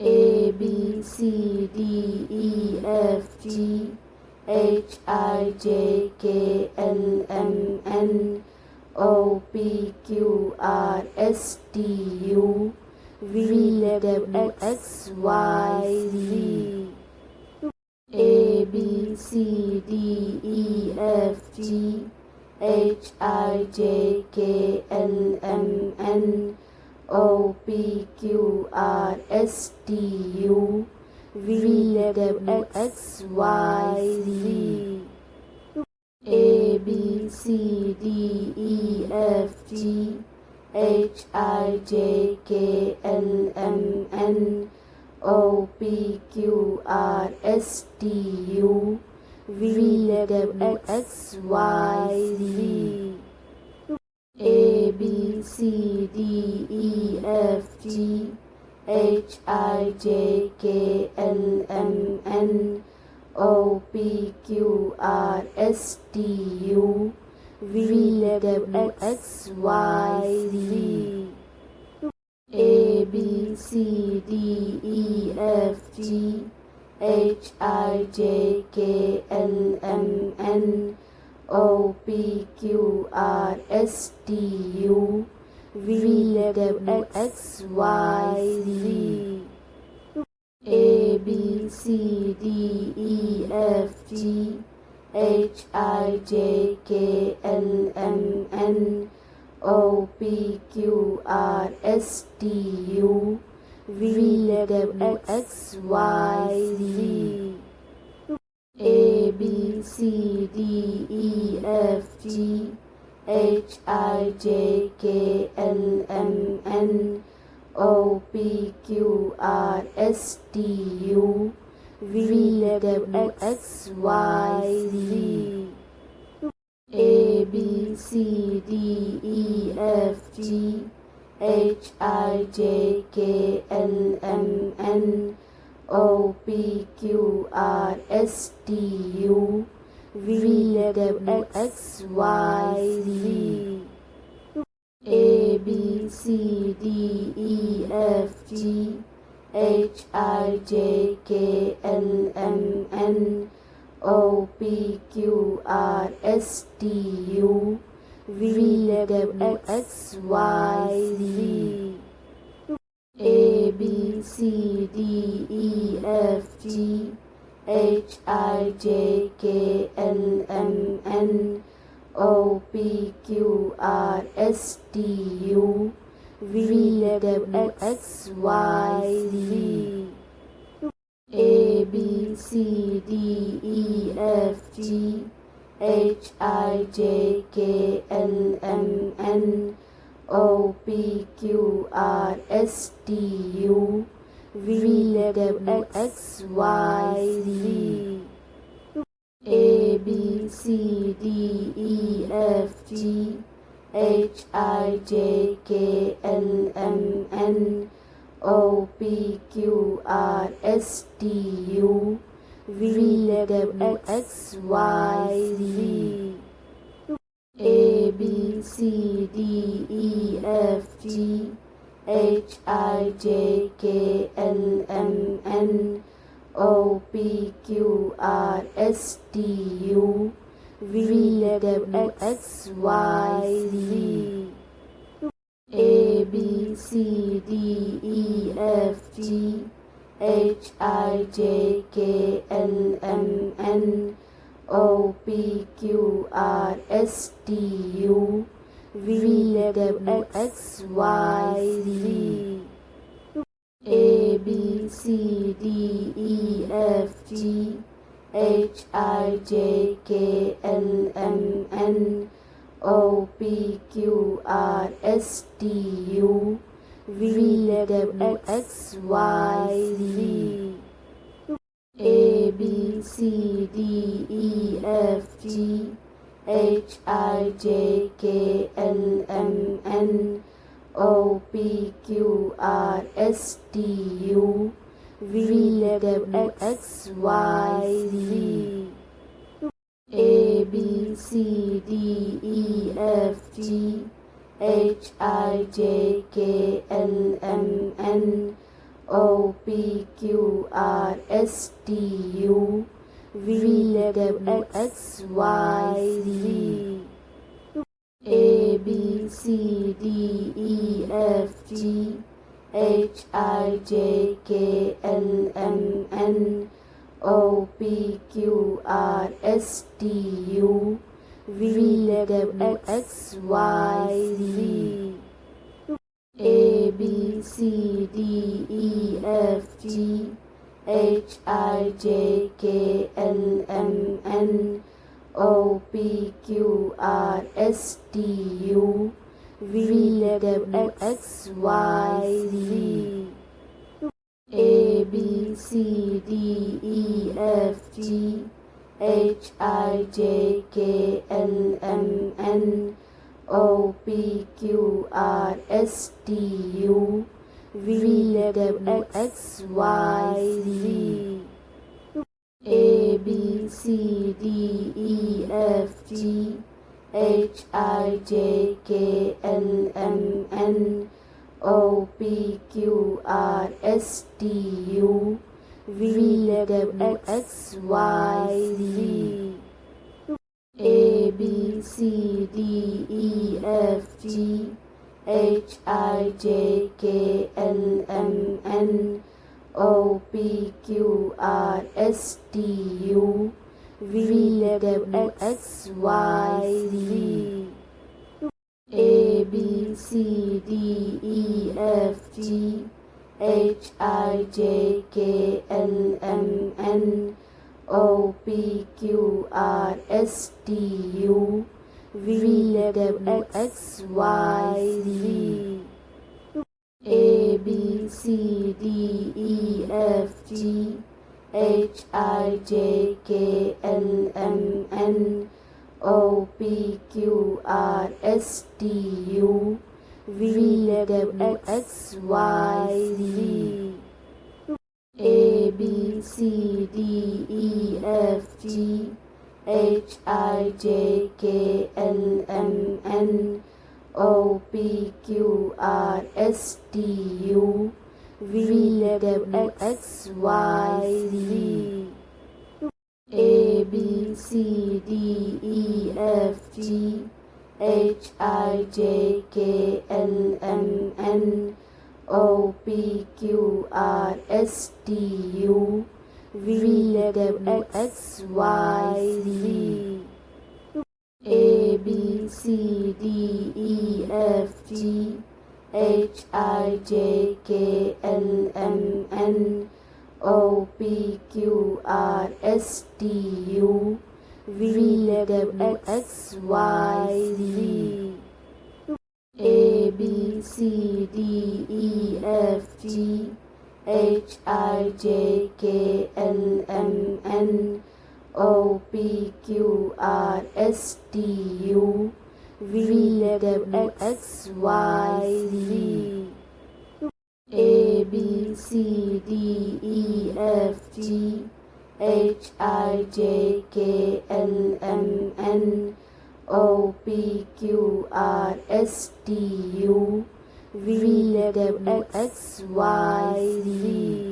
A B C D E F G H I J K L M N O P Q R S T U V W X Y Z. A B C D E F G H I J K L M N O P Q R S T U V W X Y Z. A B C D E F G H I J K L M N O P Q R S T U V W X Y Z. A B C D E F G H I J K L M N O P Q R S T U V W X Y Z. A B C D E F G H I J K L M N O P Q R S T U V W X Y Z. A B C D E F G H I J K L M N O P Q R S T U V W X Y Z. A B C D E F G H I J K L M N O P Q R S T U V W X Y Z. A B C D E F G H I J K L M N O P Q R S T U V W X Y Z. A B C D E F G H I J K L M N O P Q R S T U V W X Y Z. A B C D E F G H I J K L M N O P Q R S T U V W X Y Z. A B C D E F G H I J K L M N O P Q R S T U V W X Y Z. A B C D E F G H I J K L M N O P Q R S T U V W X Y Z. A B C D E F G H I J K L M N O P Q R S T U V W X Y Z. A B C D E F G H I J K L M N O P Q R S T U V W X Y Z. A B C D E F G H I J K L M N O P Q R S T U V W X Y Z. A B C D E F G H I J K L M N O P Q R S T U V W X Y Z. A B C D E F G H I J K L M N O P Q R S T U V W X Y Z A B C D E F G H I J K L M N O P Q R S T U V W X Y Z A B C D E F G H I J K L M N O P Q R S T U V W X Y Z A B C D E F G H I J K L M N O P Q R S T U V W X Y Z A B C D E F G H I J K L M N O P Q R S T U V W X Y Z A B C D E F G H I J K L M N O P Q R S T U V W X Y Z A B C D E F G H I J K L M N O P Q R S T U V W X Y Z A B C D E F G H I J K L M N O P Q R S T U V W X Y Z A B C D E F G H I J K L M N O P Q R S T U V W X Y Z A B C D E F G H I J K L M N O P Q R S T U V W X Y Z A B C D E F G H I J K L M N O P Q R S T U V W X Y Z A B C D E F G H I J K L M N O P Q R S T U V W X Y Z A B C D E F G H I J K L M N O P Q R S T U V W X Y Z